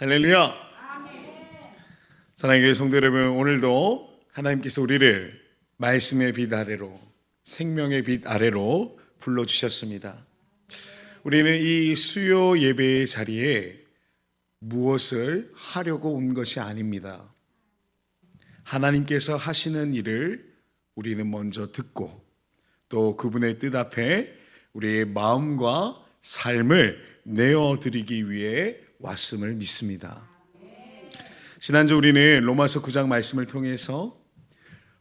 할렐루야. 사랑하는 교회 성도 여러분, 오늘도 하나님께서 우리를 말씀의 빛 아래로, 생명의 빛 아래로 불러주셨습니다. 우리는 이 수요 예배의 자리에 무엇을 하려고 온 것이 아닙니다. 하나님께서 하시는 일을 우리는 먼저 듣고 또 그분의 뜻 앞에 우리의 마음과 삶을 내어드리기 위해 왔음을 믿습니다. 지난주 우리는 로마서 9장 말씀을 통해서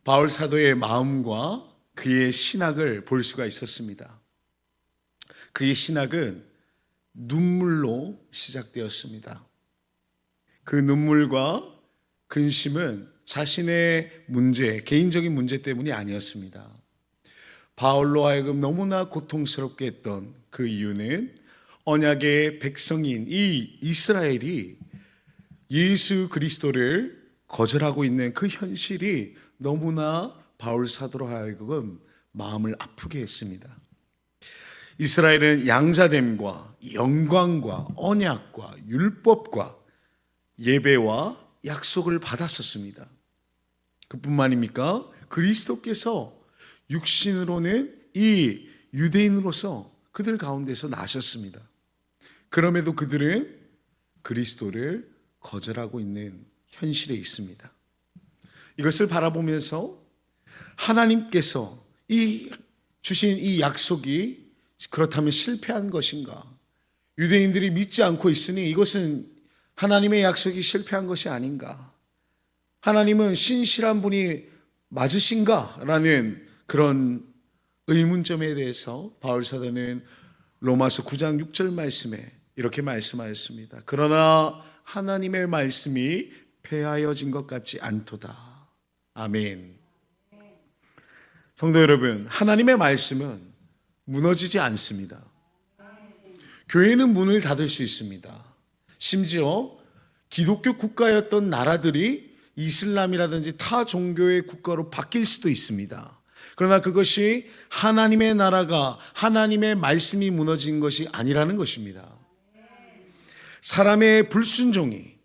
바울 사도의 마음과 그의 신학을 볼 수가 있었습니다. 그의 신학은 눈물로 시작되었습니다. 그 눈물과 근심은 자신의 문제, 개인적인 문제 때문이 아니었습니다. 바울로 하여금 너무나 고통스럽게 했던 그 이유는 언약의 백성인 이 이스라엘이 예수 그리스도를 거절하고 있는 그 현실이 너무나 바울 사도로 하여금 마음을 아프게 했습니다. 이스라엘은 양자됨과 영광과 언약과 율법과 예배와 약속을 받았었습니다. 그뿐만입니까? 그리스도께서 육신으로는 이 유대인으로서 그들 가운데서 나셨습니다. 그럼에도 그들은 그리스도를 거절하고 있는 현실에 있습니다. 이것을 바라보면서 하나님께서 주신 이 약속이 그렇다면 실패한 것인가? 유대인들이 믿지 않고 있으니 이것은 하나님의 약속이 실패한 것이 아닌가? 하나님은 신실한 분이 맞으신가? 라는 그런 의문점에 대해서 바울 사도는 로마서 9장 6절 말씀에 이렇게 말씀하였습니다. 그러나 하나님의 말씀이 폐하여진 것 같지 않도다. 아멘. 성도 여러분, 하나님의 말씀은 무너지지 않습니다. 교회는 문을 닫을 수 있습니다. 심지어 기독교 국가였던 나라들이 이슬람이라든지 타 종교의 국가로 바뀔 수도 있습니다. 그러나 그것이 하나님의 나라가, 하나님의 말씀이 무너진 것이 아니라는 것입니다. 사람의 불순종이,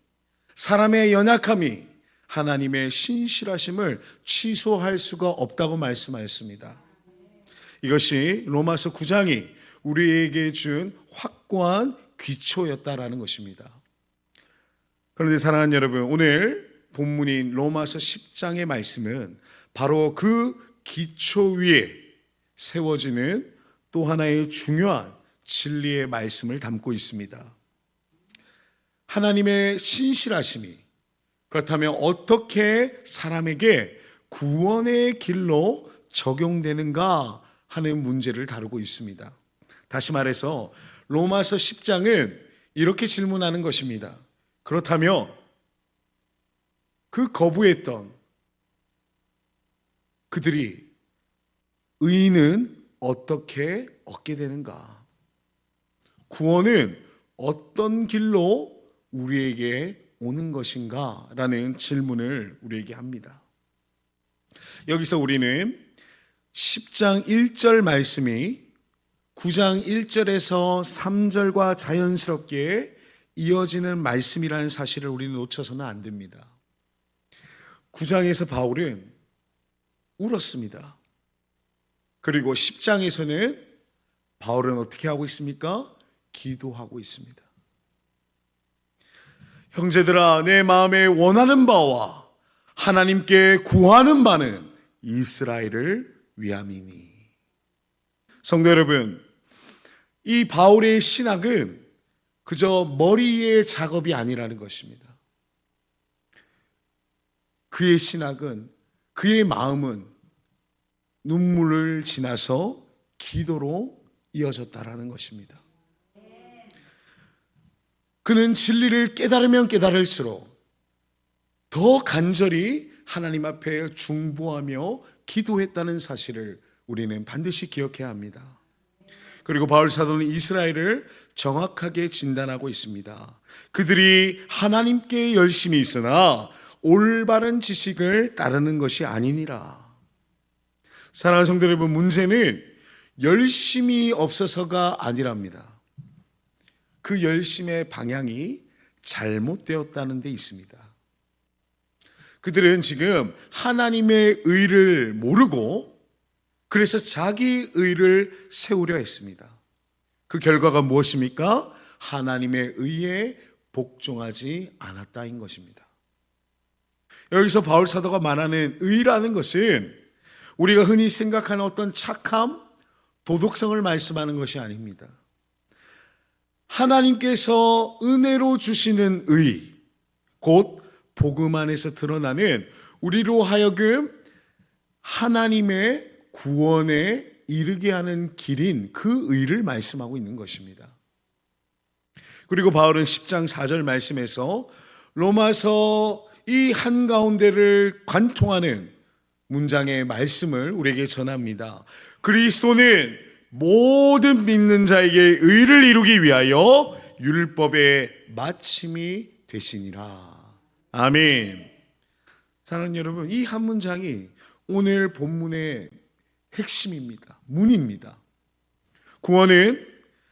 사람의 연약함이 하나님의 신실하심을 취소할 수가 없다고 말씀하였습니다. 이것이 로마서 9장이 우리에게 준 확고한 기초였다라는 것입니다. 그런데 사랑하는 여러분, 오늘 본문인 로마서 10장의 말씀은 바로 그 기초 위에 세워지는 또 하나의 중요한 진리의 말씀을 담고 있습니다. 하나님의 신실하심이 그렇다면 어떻게 사람에게 구원의 길로 적용되는가 하는 문제를 다루고 있습니다. 다시 말해서 로마서 10장은 이렇게 질문하는 것입니다. 그렇다면 그 거부했던 그들이 의는 어떻게 얻게 되는가? 구원은 어떤 길로 우리에게 오는 것인가? 라는 질문을 우리에게 합니다. 여기서 우리는 10장 1절 말씀이 9장 1절에서 3절과 자연스럽게 이어지는 말씀이라는 사실을 우리는 놓쳐서는 안 됩니다. 9장에서 바울은 울었습니다. 그리고 10장에서는 바울은 어떻게 하고 있습니까? 기도하고 있습니다. 형제들아, 내 마음에 원하는 바와 하나님께 구하는 바는 이스라엘을 위함이니. 성도 여러분, 이 바울의 신학은 그저 머리의 작업이 아니라는 것입니다. 그의 신학은, 그의 마음은 눈물을 지나서 기도로 이어졌다라는 것입니다. 그는 진리를 깨달으면 깨달을수록 더 간절히 하나님 앞에 중보하며 기도했다는 사실을 우리는 반드시 기억해야 합니다. 그리고 바울 사도는 이스라엘을 정확하게 진단하고 있습니다. 그들이 하나님께 열심히 있으나 올바른 지식을 따르는 것이 아니니라. 사랑하는 성도 여러분, 문제는 열심이 없어서가 아니랍니다. 그 열심의 방향이 잘못되었다는 데 있습니다. 그들은 지금 하나님의 의를 모르고 그래서 자기 의를 세우려 했습니다. 그 결과가 무엇입니까? 하나님의 의에 복종하지 않았다인 것입니다. 여기서 바울 사도가 말하는 의라는 것은 우리가 흔히 생각하는 어떤 착함, 도덕성을 말씀하는 것이 아닙니다. 하나님께서 은혜로 주시는 의, 곧 복음 안에서 드러나는 우리로 하여금 하나님의 구원에 이르게 하는 길인 그 의를 말씀하고 있는 것입니다. 그리고 바울은 10장 4절 말씀에서 로마서 이 한가운데를 관통하는 문장의 말씀을 우리에게 전합니다. 그리스도는 모든 믿는 자에게 의를 이루기 위하여 율법의 마침이 되시니라. 아멘. 사랑하는 여러분, 이 한 문장이 오늘 본문의 핵심입니다. 문입니다. 구원은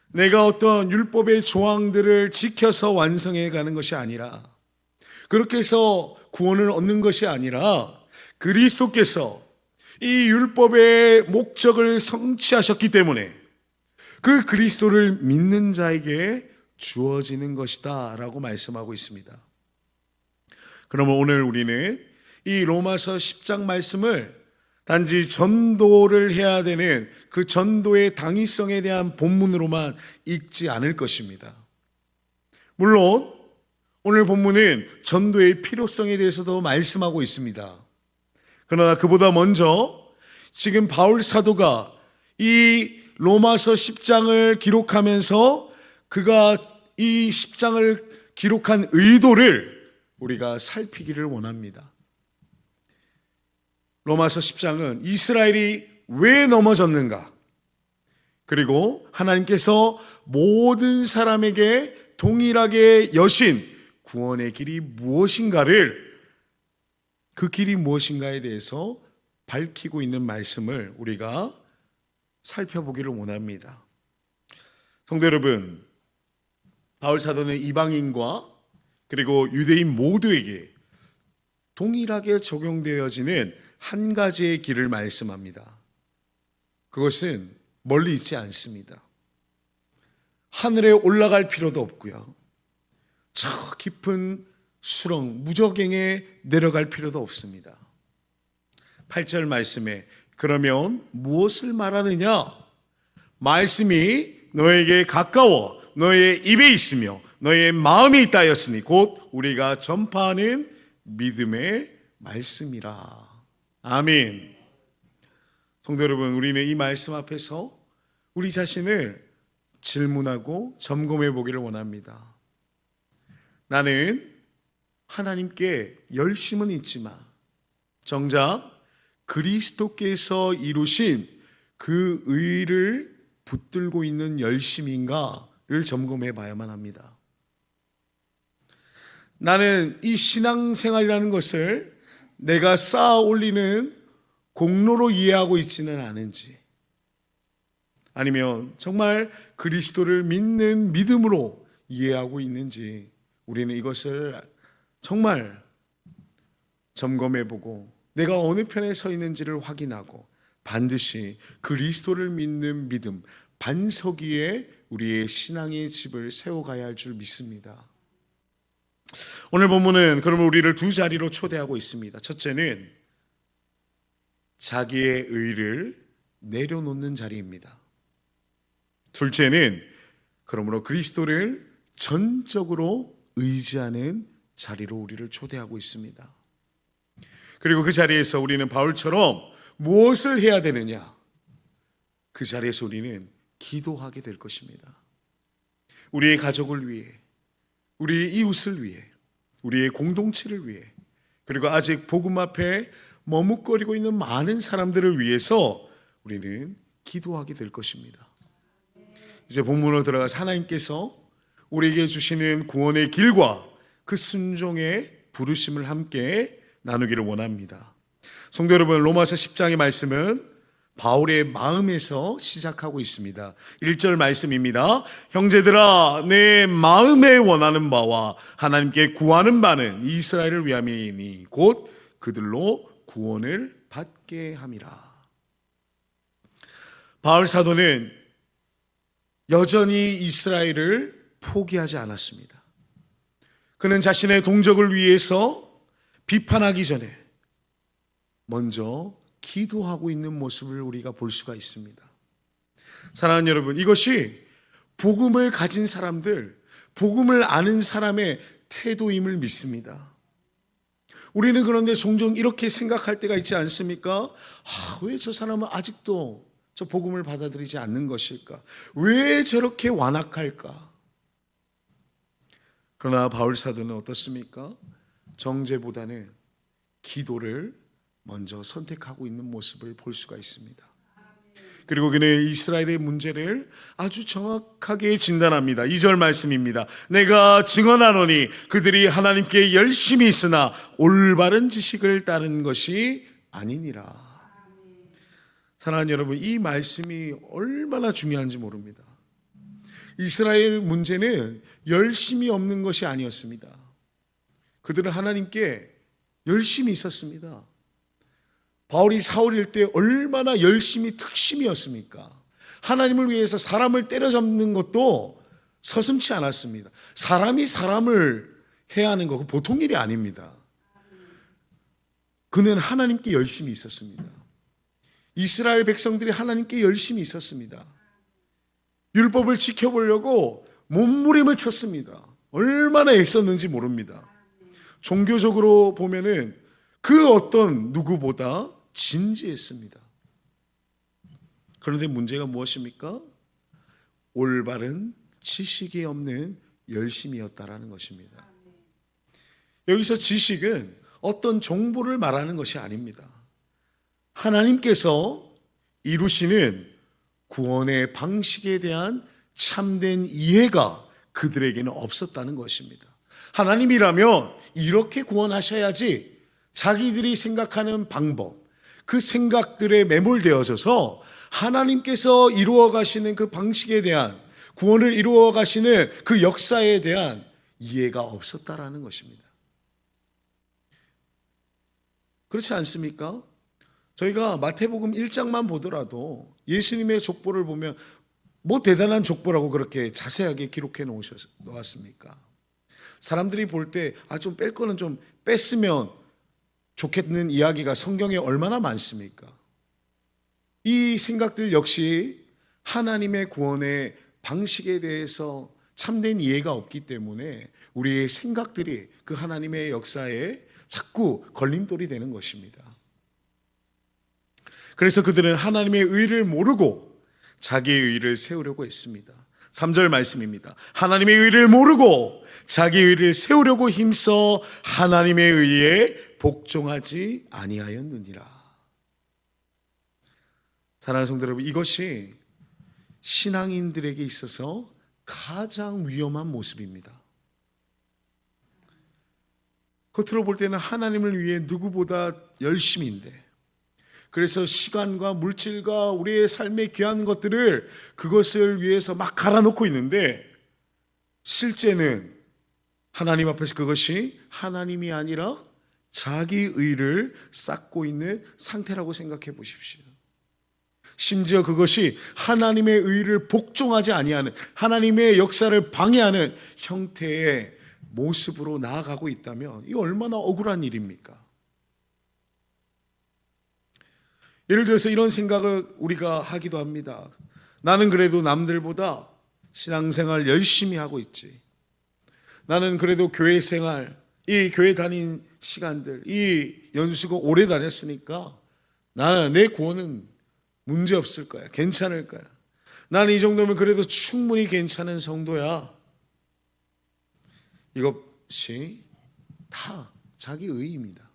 내가 어떤 율법의 조항들을 지켜서 완성해 가는 것이 아니라, 그렇게 해서 구원을 얻는 것이 아니라 그리스도께서 이 율법의 목적을 성취하셨기 때문에 그 그리스도를 믿는 자에게 주어지는 것이다 라고 말씀하고 있습니다. 그러면 오늘 우리는 이 로마서 10장 말씀을 단지 전도를 해야 되는 그 전도의 당위성에 대한 본문으로만 읽지 않을 것입니다. 물론 오늘 본문은 전도의 필요성에 대해서도 말씀하고 있습니다. 그러나 그보다 먼저 지금 바울 사도가 이 로마서 10장을 기록하면서 그가 이 10장을 기록한 의도를 우리가 살피기를 원합니다. 로마서 10장은 이스라엘이 왜 넘어졌는가, 그리고 하나님께서 모든 사람에게 동일하게 여신 구원의 길이 무엇인가를, 그 길이 무엇인가에 대해서 밝히고 있는 말씀을 우리가 살펴보기를 원합니다. 성도 여러분, 바울 사도는 이방인과 그리고 유대인 모두에게 동일하게 적용되어지는 한 가지의 길을 말씀합니다. 그것은 멀리 있지 않습니다. 하늘에 올라갈 필요도 없고요, 저 깊은 수렁 무저갱에 내려갈 필요도 없습니다. 8절 말씀에 그러면 무엇을 말하느냐? 말씀이 너에게 가까워 너의 입에 있으며 너의 마음에 있다였으니 곧 우리가 전파하는 믿음의 말씀이라. 아멘. 성도 여러분, 우리는 이 말씀 앞에서 우리 자신을 질문하고 점검해 보기를 원합니다. 나는 하나님께 열심은 있지만 정작 그리스도께서 이루신 그 의를 붙들고 있는 열심인가를 점검해 봐야만 합니다. 나는 이 신앙생활이라는 것을 내가 쌓아 올리는 공로로 이해하고 있지는 않은지, 아니면 정말 그리스도를 믿는 믿음으로 이해하고 있는지, 우리는 이것을 정말 점검해보고 내가 어느 편에 서 있는지를 확인하고 반드시 그리스도를 믿는 믿음, 반석 위에 우리의 신앙의 집을 세워가야 할 줄 믿습니다. 오늘 본문은 그러면 우리를 두 자리로 초대하고 있습니다. 첫째는 자기의 의를 내려놓는 자리입니다. 둘째는 그러므로 그리스도를 전적으로 의지하는 자리로 우리를 초대하고 있습니다. 그리고 그 자리에서 우리는 바울처럼 무엇을 해야 되느냐? 그 자리에서 우리는 기도하게 될 것입니다. 우리의 가족을 위해, 우리의 이웃을 위해, 우리의 공동체를 위해, 그리고 아직 복음 앞에 머뭇거리고 있는 많은 사람들을 위해서 우리는 기도하게 될 것입니다. 이제 본문으로 들어가서 하나님께서 우리에게 주시는 구원의 길과 그 순종의 부르심을 함께 나누기를 원합니다. 성도 여러분, 로마서 10장의 말씀은 바울의 마음에서 시작하고 있습니다. 1절 말씀입니다. 형제들아, 내 마음에 원하는 바와 하나님께 구하는 바는 이스라엘을 위함이니 곧 그들로 구원을 받게 함이라. 바울 사도는 여전히 이스라엘을 포기하지 않았습니다. 그는 자신의 동족을 위해서 비판하기 전에 먼저 기도하고 있는 모습을 우리가 볼 수가 있습니다. 사랑하는 여러분, 이것이 복음을 가진 사람들, 복음을 아는 사람의 태도임을 믿습니다. 우리는 그런데 종종 이렇게 생각할 때가 있지 않습니까? 왜 저 사람은 아직도 저 복음을 받아들이지 않는 것일까? 왜 저렇게 완악할까? 그러나 바울 사도는 어떻습니까? 정죄보다는 기도를 먼저 선택하고 있는 모습을 볼 수가 있습니다. 그리고 그는 이스라엘의 문제를 아주 정확하게 진단합니다. 2절 말씀입니다. 내가 증언하노니 그들이 하나님께 열심히 있으나 올바른 지식을 따른 것이 아니니라. 사랑하는 여러분, 이 말씀이 얼마나 중요한지 모릅니다. 이스라엘 문제는 열심이 없는 것이 아니었습니다. 그들은 하나님께 열심히 있었습니다. 바울이 사울일 때 얼마나 열심히 특심이었습니까? 하나님을 위해서 사람을 때려잡는 것도 서슴지 않았습니다. 사람이 사람을 해야 하는 거 보통 일이 아닙니다. 그는 하나님께 열심히 있었습니다. 이스라엘 백성들이 하나님께 열심히 있었습니다. 율법을 지켜보려고 몸부림을 쳤습니다. 얼마나 애썼는지 모릅니다. 종교적으로 보면은 그 어떤 누구보다 진지했습니다. 그런데 문제가 무엇입니까? 올바른 지식이 없는 열심이었다라는 것입니다. 여기서 지식은 어떤 정보를 말하는 것이 아닙니다. 하나님께서 이루시는 구원의 방식에 대한 참된 이해가 그들에게는 없었다는 것입니다. 하나님이라면 이렇게 구원하셔야지, 자기들이 생각하는 방법, 그 생각들에 매몰되어져서 하나님께서 이루어 가시는 그 방식에 대한, 구원을 이루어 가시는 그 역사에 대한 이해가 없었다라는 것입니다. 그렇지 않습니까? 저희가 마태복음 1장만 보더라도 예수님의 족보를 보면 뭐 대단한 족보라고 그렇게 자세하게 기록해 놓았습니까? 사람들이 볼 때 좀 뺄 거는 좀 뺐으면 좋겠는 이야기가 성경에 얼마나 많습니까? 이 생각들 역시 하나님의 구원의 방식에 대해서 참된 이해가 없기 때문에 우리의 생각들이 그 하나님의 역사에 자꾸 걸림돌이 되는 것입니다. 그래서 그들은 하나님의 의를 모르고 자기의 의를 세우려고 했습니다. 3절 말씀입니다. 하나님의 의를 모르고 자기의 의를 세우려고 힘써 하나님의 의에 복종하지 아니하였느니라. 사랑하는 성도 여러분, 이것이 신앙인들에게 있어서 가장 위험한 모습입니다. 겉으로 볼 때는 하나님을 위해 누구보다 열심인데, 그래서 시간과 물질과 우리의 삶의 귀한 것들을 그것을 위해서 막 갈아놓고 있는데, 실제는 하나님 앞에서 그것이 하나님이 아니라 자기 의를 쌓고 있는 상태라고 생각해 보십시오. 심지어 그것이 하나님의 의를 복종하지 아니하는, 하나님의 역사를 방해하는 형태의 모습으로 나아가고 있다면 이 얼마나 억울한 일입니까? 예를 들어서 이런 생각을 우리가 하기도 합니다. 나는 그래도 남들보다 신앙생활 열심히 하고 있지. 나는 그래도 교회 생활, 이 교회 다닌 시간들, 이 연수가 오래 다녔으니까 나는 내 구원은 문제 없을 거야. 괜찮을 거야. 나는 이 정도면 그래도 충분히 괜찮은 성도야. 이것이 다 자기 의입니다.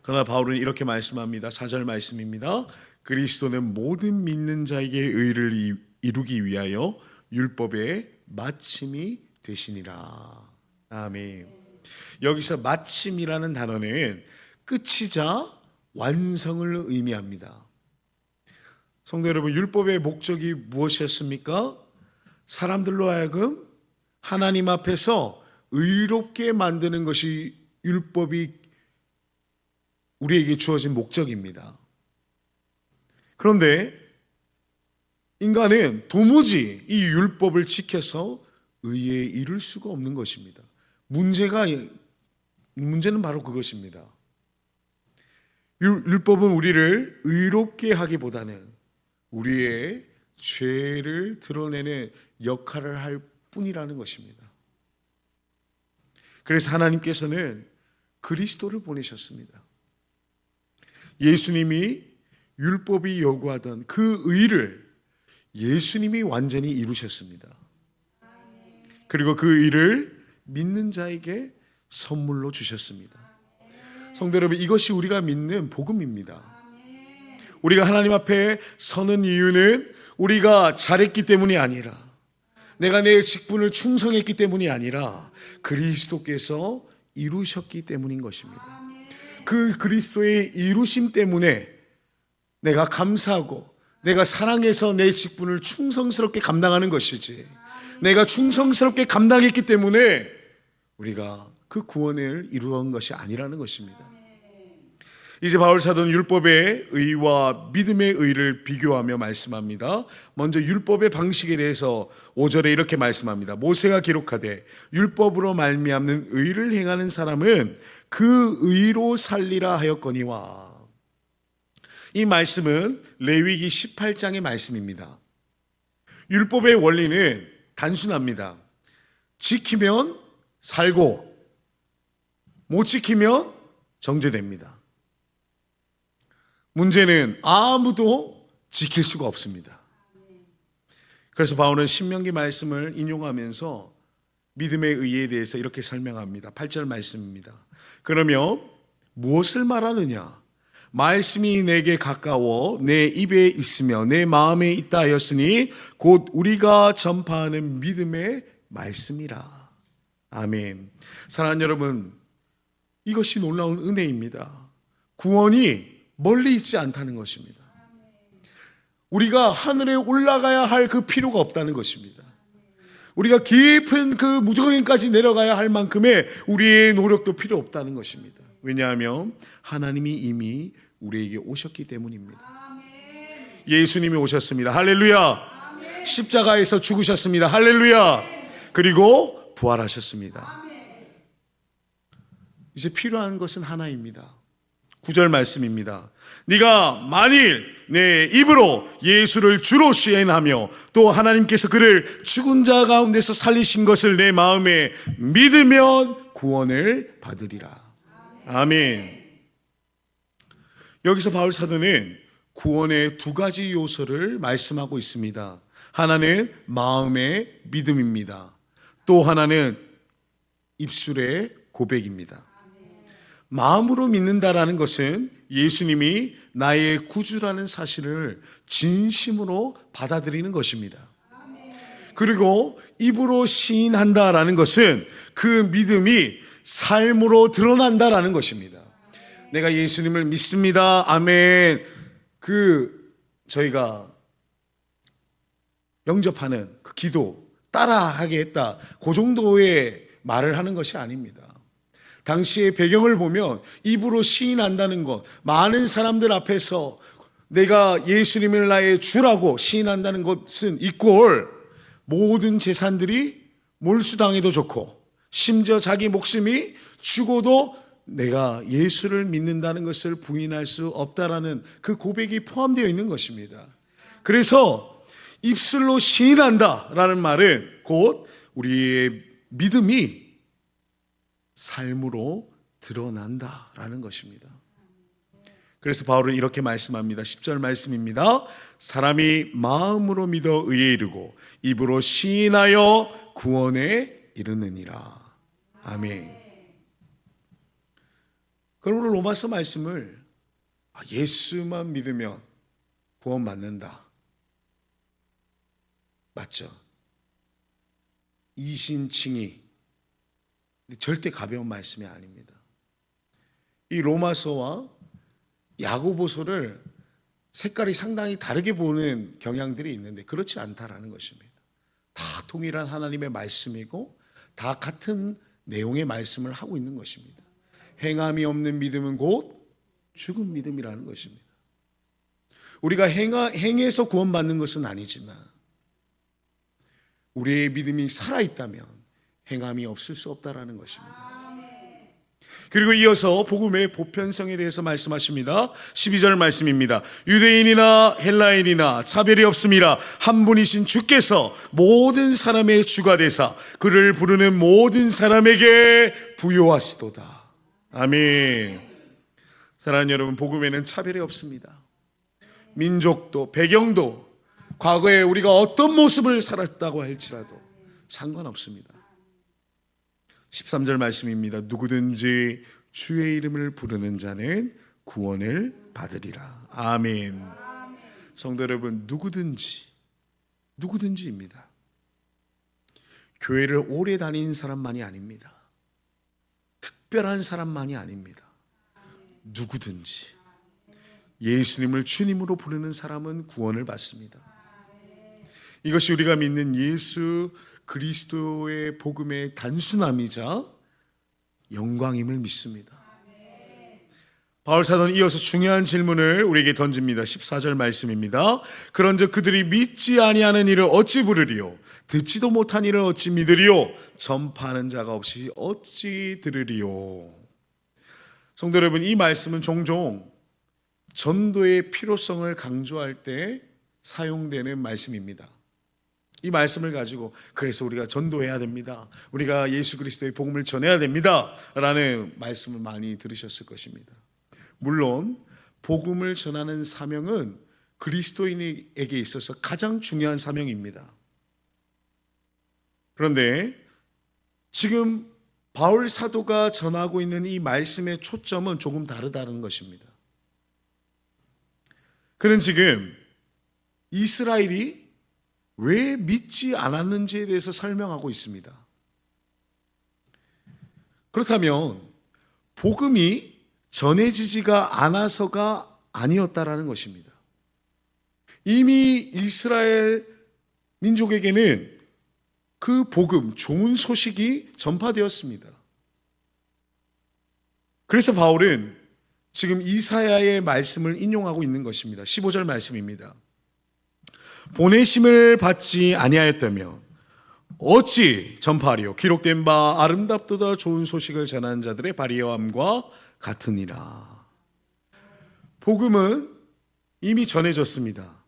그러나 바울은 이렇게 말씀합니다. 4절 말씀입니다. 그리스도는 모든 믿는 자에게 의를 이루기 위하여 율법의 마침이 되시니라. 아멘. 여기서 마침이라는 단어는 끝이자 완성을 의미합니다. 성도 여러분, 율법의 목적이 무엇이었습니까? 사람들로 하여금 하나님 앞에서 의롭게 만드는 것이 율법이 우리에게 주어진 목적입니다. 그런데 인간은 도무지 이 율법을 지켜서 의에 이를 수가 없는 것입니다. 문제는 바로 그것입니다. 율법은 우리를 의롭게 하기보다는 우리의 죄를 드러내는 역할을 할 뿐이라는 것입니다. 그래서 하나님께서는 그리스도를 보내셨습니다. 예수님이 율법이 요구하던 그 의를 예수님이 완전히 이루셨습니다. 그리고 그 의를 믿는 자에게 선물로 주셨습니다. 성도 여러분, 이것이 우리가 믿는 복음입니다. 우리가 하나님 앞에 서는 이유는 우리가 잘했기 때문이 아니라, 내가 내 직분을 충성했기 때문이 아니라 그리스도께서 이루셨기 때문인 것입니다. 그 그리스도의 이루심 때문에 내가 감사하고 내가 사랑해서 내 직분을 충성스럽게 감당하는 것이지, 내가 충성스럽게 감당했기 때문에 우리가 그 구원을 이루은 것이 아니라는 것입니다. 이제 바울 사도는 율법의 의와 믿음의 의를 비교하며 말씀합니다. 먼저 율법의 방식에 대해서 5절에 이렇게 말씀합니다. 모세가 기록하되 율법으로 말미암는 의를 행하는 사람은 그 의로 살리라 하였거니와. 이 말씀은 레위기 18장의 말씀입니다. 율법의 원리는 단순합니다. 지키면 살고 못 지키면 정죄됩니다. 문제는 아무도 지킬 수가 없습니다. 그래서 바울은 신명기 말씀을 인용하면서 믿음의 의에 대해서 이렇게 설명합니다. 8절 말씀입니다. 그러면 무엇을 말하느냐? 말씀이 내게 가까워 내 입에 있으며 내 마음에 있다 하였으니 곧 우리가 전파하는 믿음의 말씀이라. 아멘. 사랑하는 여러분, 이것이 놀라운 은혜입니다. 구원이 멀리 있지 않다는 것입니다. 우리가 하늘에 올라가야 할 그 필요가 없다는 것입니다. 우리가 깊은 그 무저갱까지 내려가야 할 만큼의 우리의 노력도 필요 없다는 것입니다. 왜냐하면 하나님이 이미 우리에게 오셨기 때문입니다. 예수님이 오셨습니다. 할렐루야. 십자가에서 죽으셨습니다. 할렐루야. 그리고 부활하셨습니다. 이제 필요한 것은 하나입니다. 9절 말씀입니다. 네가 만일 내 입으로 예수를 주로 시인하며 또 하나님께서 그를 죽은 자 가운데서 살리신 것을 내 마음에 믿으면 구원을 받으리라. 아멘. 여기서 바울 사도는 구원의 두 가지 요소를 말씀하고 있습니다. 하나는 마음의 믿음입니다. 또 하나는 입술의 고백입니다. 마음으로 믿는다라는 것은 예수님이 나의 구주라는 사실을 진심으로 받아들이는 것입니다. 그리고 입으로 시인한다라는 것은 그 믿음이 삶으로 드러난다라는 것입니다. 내가 예수님을 믿습니다. 아멘. 저희가 영접하는 그 기도 따라하게 했다. 그 정도의 말을 하는 것이 아닙니다. 당시의 배경을 보면 입으로 시인한다는 것, 많은 사람들 앞에서 내가 예수님을 나의 주라고 시인한다는 것은 이꼴 모든 재산들이 몰수당해도 좋고 심지어 자기 목숨이 죽어도 내가 예수를 믿는다는 것을 부인할 수 없다라는 그 고백이 포함되어 있는 것입니다. 그래서 입술로 시인한다라는 말은 곧 우리의 믿음이 삶으로 드러난다라는 것입니다. 그래서 바울은 이렇게 말씀합니다. 10절 말씀입니다. 사람이 마음으로 믿어 의에 이르고 입으로 시인하여 구원에 이르느니라. 아멘. 그러므로 로마서 말씀을 예수만 믿으면 구원 받는다. 맞죠? 이신칭의. 절대 가벼운 말씀이 아닙니다. 이 로마서와 야고보서를 색깔이 상당히 다르게 보는 경향들이 있는데 그렇지 않다라는 것입니다. 다 동일한 하나님의 말씀이고 다 같은 내용의 말씀을 하고 있는 것입니다. 행함이 없는 믿음은 곧 죽은 믿음이라는 것입니다. 우리가 행해서 구원받는 것은 아니지만 우리의 믿음이 살아있다면 행함이 없을 수 없다라는 것입니다. 그리고 이어서 복음의 보편성에 대해서 말씀하십니다. 12절 말씀입니다. 유대인이나 헬라인이나 차별이 없음이라 한 분이신 주께서 모든 사람의 주가 되사 그를 부르는 모든 사람에게 부요하시도다. 아멘. 사랑하는 여러분, 복음에는 차별이 없습니다. 민족도 배경도 과거에 우리가 어떤 모습을 살았다고 할지라도 상관없습니다. 13절 말씀입니다. 누구든지 주의 이름을 부르는 자는 구원을 받으리라. 아멘. 성도 여러분, 누구든지입니다. 교회를 오래 다닌 사람만이 아닙니다. 특별한 사람만이 아닙니다. 누구든지 예수님을 주님으로 부르는 사람은 구원을 받습니다. 이것이 우리가 믿는 예수 그리스도의 복음의 단순함이자 영광임을 믿습니다. 바울 사도는 이어서 중요한 질문을 우리에게 던집니다. 14절 말씀입니다. 그런즉 그들이 믿지 아니하는 일을 어찌 부르리요? 듣지도 못한 일을 어찌 믿으리요? 전파하는 자가 없이 어찌 들으리요? 성도 여러분, 이 말씀은 종종 전도의 필요성을 강조할 때 사용되는 말씀입니다. 이 말씀을 가지고 그래서 우리가 전도해야 됩니다. 우리가 예수 그리스도의 복음을 전해야 됩니다. 라는 말씀을 많이 들으셨을 것입니다. 물론 복음을 전하는 사명은 그리스도인에게 있어서 가장 중요한 사명입니다. 그런데 지금 바울 사도가 전하고 있는 이 말씀의 초점은 조금 다르다는 것입니다. 그는 지금 이스라엘이 왜 믿지 않았는지에 대해서 설명하고 있습니다. 그렇다면 복음이 전해지지가 않아서가 아니었다라는 것입니다. 이미 이스라엘 민족에게는 그 복음, 좋은 소식이 전파되었습니다. 그래서 바울은 지금 이사야의 말씀을 인용하고 있는 것입니다. 15절 말씀입니다. 보내심을 받지 아니하였다면 어찌 전파하리요? 기록된 바 아름답도다 좋은 소식을 전하는 자들의 발의함과 같으니라. 복음은 이미 전해졌습니다.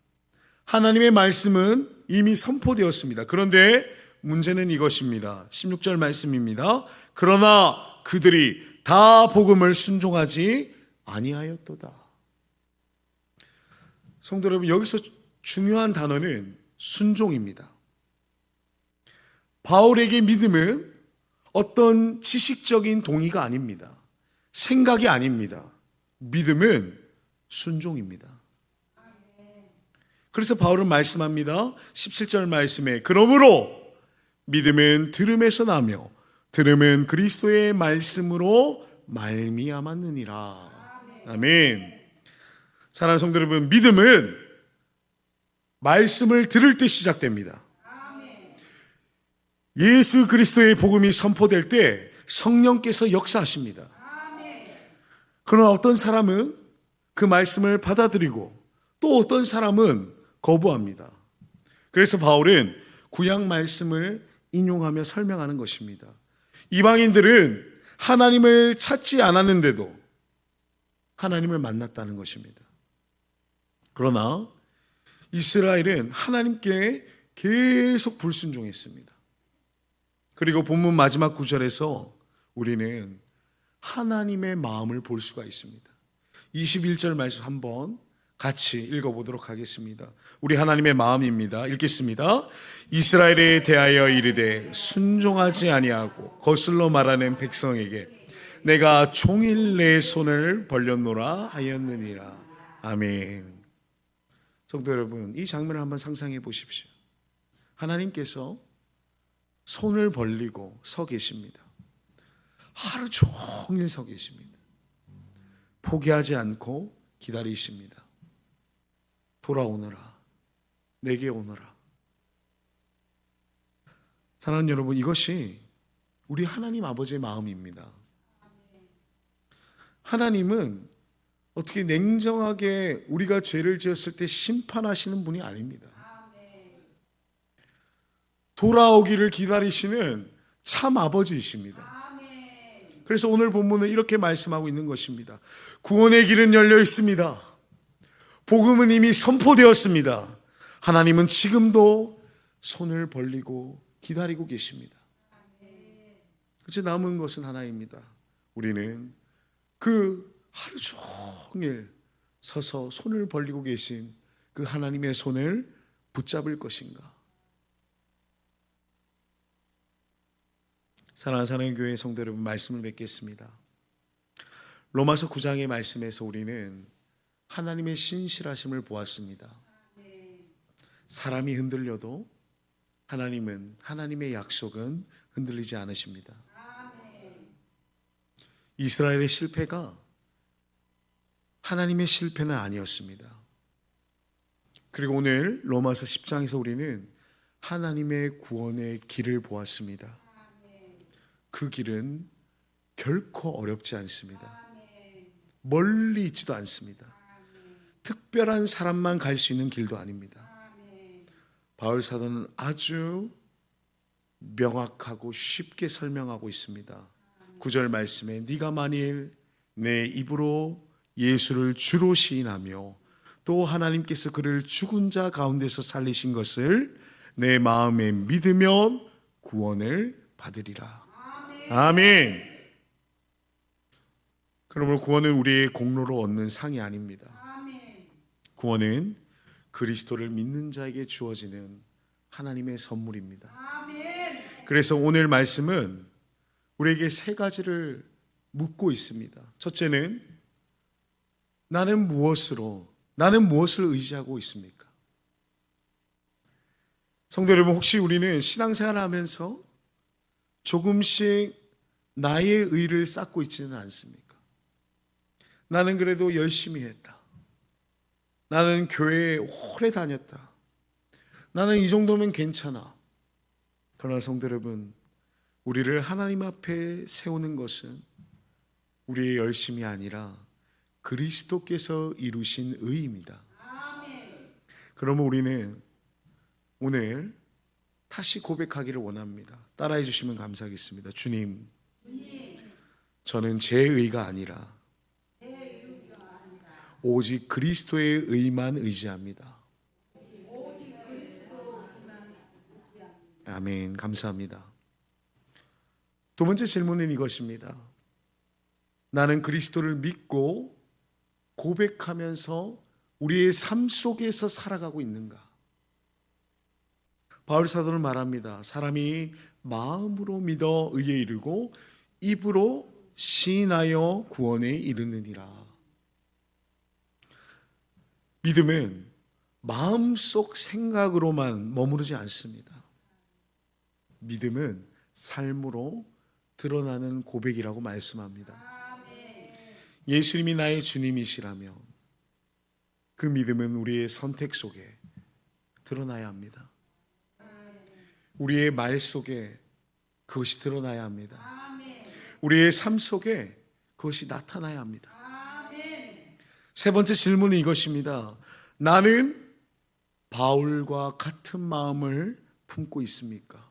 하나님의 말씀은 이미 선포되었습니다. 그런데 문제는 이것입니다. 16절 말씀입니다. 그러나 그들이 다 복음을 순종하지 아니하였도다. 성도 여러분, 여기서 중요한 단어는 순종입니다. 바울에게 믿음은 어떤 지식적인 동의가 아닙니다. 생각이 아닙니다. 믿음은 순종입니다. 그래서 바울은 말씀합니다. 17절 말씀에 그러므로 믿음은 들음에서 나며 들음은 그리스도의 말씀으로 말미암았느니라. 아멘. 사랑하는 성도 여러분, 믿음은 말씀을 들을 때 시작됩니다. 예수 그리스도의 복음이 선포될 때 성령께서 역사하십니다. 그러나 어떤 사람은 그 말씀을 받아들이고 또 어떤 사람은 거부합니다. 그래서 바울은 구약 말씀을 인용하며 설명하는 것입니다. 이방인들은 하나님을 찾지 않았는데도 하나님을 만났다는 것입니다. 그러나 이스라엘은 하나님께 계속 불순종했습니다. 그리고 본문 마지막 구절에서 우리는 하나님의 마음을 볼 수가 있습니다. 21절 말씀 한번 같이 읽어보도록 하겠습니다. 우리 하나님의 마음입니다. 읽겠습니다. 이스라엘에 대하여 이르되 순종하지 아니하고 거슬러 말하는 백성에게 내가 종일 내 손을 벌렸노라 하였느니라. 아멘. 성도 여러분, 이 장면을 한번 상상해 보십시오. 하나님께서 손을 벌리고 서 계십니다. 하루 종일 서 계십니다. 포기하지 않고 기다리십니다. 돌아오너라. 내게 오너라. 사랑하는 여러분, 이것이 우리 하나님 아버지의 마음입니다. 하나님은 어떻게 냉정하게 우리가 죄를 지었을 때 심판하시는 분이 아닙니다. 돌아오기를 기다리시는 참 아버지이십니다. 그래서 오늘 본문은 이렇게 말씀하고 있는 것입니다. 구원의 길은 열려 있습니다. 복음은 이미 선포되었습니다. 하나님은 지금도 손을 벌리고 기다리고 계십니다. 그치, 남은 것은 하나입니다. 우리는 그 하루 종일 서서 손을 벌리고 계신 그 하나님의 손을 붙잡을 것인가? 사랑하는 교회 성도 여러분, 말씀을 맺겠습니다. 로마서 9장의 말씀에서 우리는 하나님의 신실하심을 보았습니다. 사람이 흔들려도 하나님의 약속은 흔들리지 않으십니다. 이스라엘의 실패가 하나님의 실패는 아니었습니다. 그리고 오늘 로마서 10장에서 우리는 하나님의 구원의 길을 보았습니다. 그 길은 결코 어렵지 않습니다. 멀리 있지도 않습니다. 특별한 사람만 갈 수 있는 길도 아닙니다. 바울 사도는 아주 명확하고 쉽게 설명하고 있습니다. 9절 말씀에 네가 만일 내 입으로 예수를 주로 시인하며 또 하나님께서 그를 죽은 자 가운데서 살리신 것을 내 마음에 믿으면 구원을 받으리라. 아멘. 그러므로 구원은 우리의 공로로 얻는 상이 아닙니다. 구원은 그리스도를 믿는 자에게 주어지는 하나님의 선물입니다. 그래서 오늘 말씀은 우리에게 세 가지를 묻고 있습니다. 첫째는 나는 무엇을 의지하고 있습니까? 성도 여러분, 혹시 우리는 신앙생활을 하면서 조금씩 나의 의를 쌓고 있지는 않습니까? 나는 그래도 열심히 했다. 나는 교회에 오래 다녔다. 나는 이 정도면 괜찮아. 그러나 성도 여러분, 우리를 하나님 앞에 세우는 것은 우리의 열심이 아니라 그리스도께서 이루신 의입니다. 그러면 우리는 오늘 다시 고백하기를 원합니다. 따라해 주시면 감사하겠습니다. 주님, 저는 제 의가 아니라 오직 그리스도의 의만 의지합니다. 아멘. 감사합니다. 두 번째 질문은 이것입니다. 나는 그리스도를 믿고 고백하면서 우리의 삶 속에서 살아가고 있는가? 바울 사도는 말합니다. 사람이 마음으로 믿어 의에 이르고 입으로 시인하여 구원에 이르느니라. 믿음은 마음속 생각으로만 머무르지 않습니다. 믿음은 삶으로 드러나는 고백이라고 말씀합니다. 예수님이 나의 주님이시라면 그 믿음은 우리의 선택 속에 드러나야 합니다. 우리의 말 속에 그것이 드러나야 합니다. 우리의 삶 속에 그것이 나타나야 합니다. 세 번째 질문은 이것입니다. 나는 바울과 같은 마음을 품고 있습니까?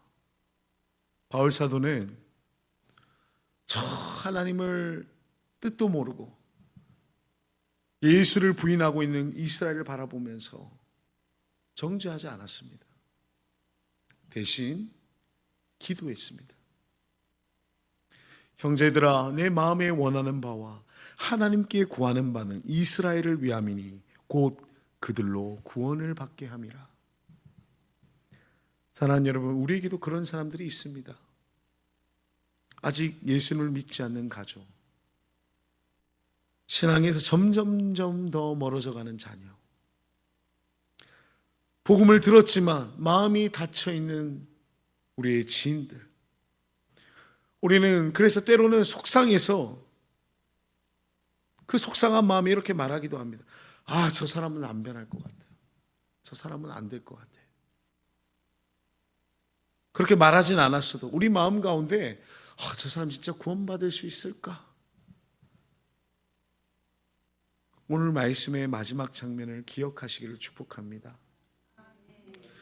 바울 사도는 저 하나님을 뜻도 모르고 예수를 부인하고 있는 이스라엘을 바라보면서 정죄하지 않았습니다. 대신 기도했습니다. 형제들아, 내 마음에 원하는 바와 하나님께 구하는 바는 이스라엘을 위함이니 곧 그들로 구원을 받게 함이라. 사랑하는 여러분, 우리에게도 그런 사람들이 있습니다. 아직 예수님을 믿지 않는 가족, 신앙에서 점점점 더 멀어져가는 자녀, 복음을 들었지만 마음이 닫혀있는 우리의 지인들, 우리는 그래서 때로는 속상해서 그 속상한 마음에 이렇게 말하기도 합니다. 아, 저 사람은 안 변할 것 같아요. 저 사람은 안 될 것 같아. 그렇게 말하진 않았어도 우리 마음 가운데 저 사람 진짜 구원받을 수 있을까? 오늘 말씀의 마지막 장면을 기억하시기를 축복합니다.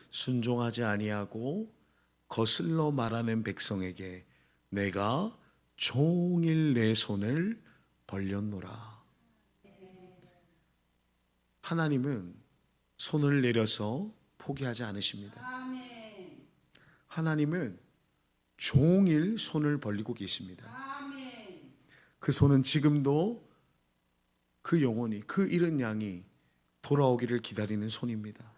순종하지 아니하고 거슬러 말하는 백성에게 내가 종일 내 손을 벌렸노라. 하나님은 손을 내려서 포기하지 않으십니다. 하나님은 종일 손을 벌리고 계십니다. 그 손은 지금도 그 영혼이, 그 잃은 양이 돌아오기를 기다리는 손입니다.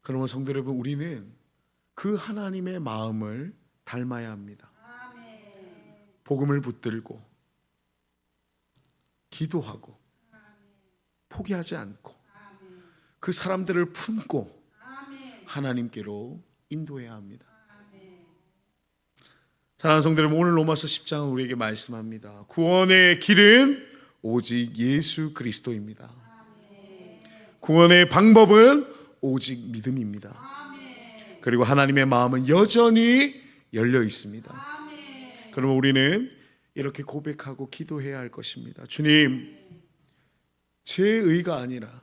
그러면 성도 여러분, 우리는 그 하나님의 마음을 닮아야 합니다. 복음을 붙들고 기도하고 포기하지 않고 그 사람들을 품고 하나님께로 인도해야 합니다. 사랑하는 성도 여러분, 오늘 로마서 10장은 우리에게 말씀합니다. 구원의 길은 오직 예수 그리스도입니다. 구원의 방법은 오직 믿음입니다. 그리고 하나님의 마음은 여전히 열려 있습니다. 그러면 우리는 이렇게 고백하고 기도해야 할 것입니다. 주님, 제 의가 아니라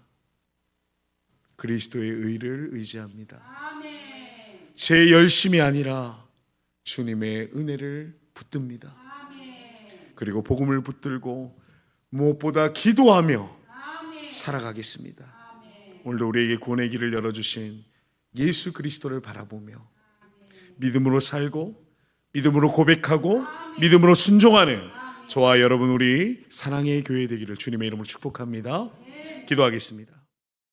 그리스도의 의를 의지합니다. 제 열심이 아니라 주님의 은혜를 붙듭니다. 그리고 복음을 붙들고 무엇보다 기도하며 살아가겠습니다. 오늘도 우리에게 구원의 길을 열어주신 예수 그리스도를 바라보며 믿음으로 살고 믿음으로 고백하고 믿음으로 순종하는 저와 여러분 우리 사랑의 교회 되기를 주님의 이름으로 축복합니다. 기도하겠습니다.